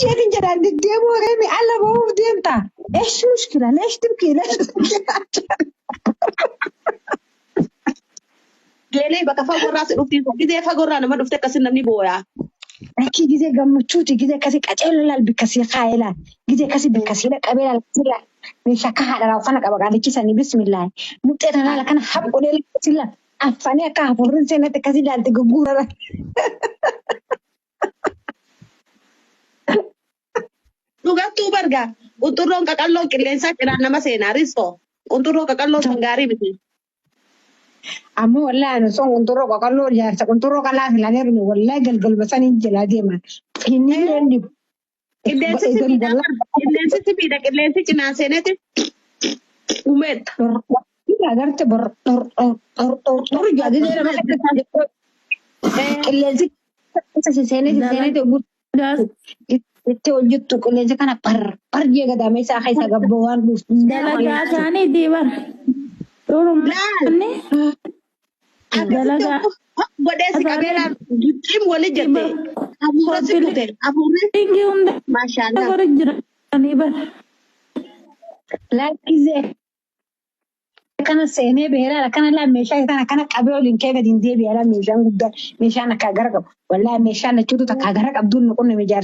جيت جدان ديمو غيمي على بوف ديمتا ايش مشكلة ليش تبكي ليش تبكي Geelee bakka fagoo irraa si dhufti. Gidee fagoo irraa nama dhufte akkasii namni booyaa. أكيد جزء جمتشوتي جزء كسي كأجل لا بكسي خايلة جزء كسي بكسي لا قبيلة لا مش كهذا لو فانا كبر قاعد كيساني بسم الله متى أنا لكن حب قولي لك كسي لا أفني كهفورن سنة كسي لا تجبورة Dhugattuu barga. Qunxurroon qaqalloon qilleensaa cinaan nama seenaa riskoo. Qunxurroo qaqalloon sun gaarii miti. أما والله أنا صون كنترو كقولو جالس كنترو كلا في لانيرني والله قل بس أنا جلادي ما فيني عندي Qilleensi miidha qilleensi cinaan seeneeti. Uumeet. أقدر تبر jadi dia nama kelezi sene tebut itu wujud tuh kelezi karena par dia gak damai sah kayak gabuan dalaga sani dibar turun ni dalaga Godesi kabeelaan gittim wali jette. Abuura si kute. Abuurri. tinggi unda Maashaallah. agora jira dibar lagi ze kana sene behera kana la mesha kana kabel linke ga dinde behera mesha gudda mesha na kagara wallahi mesha na chutu ta kagara abdul na kunna mejar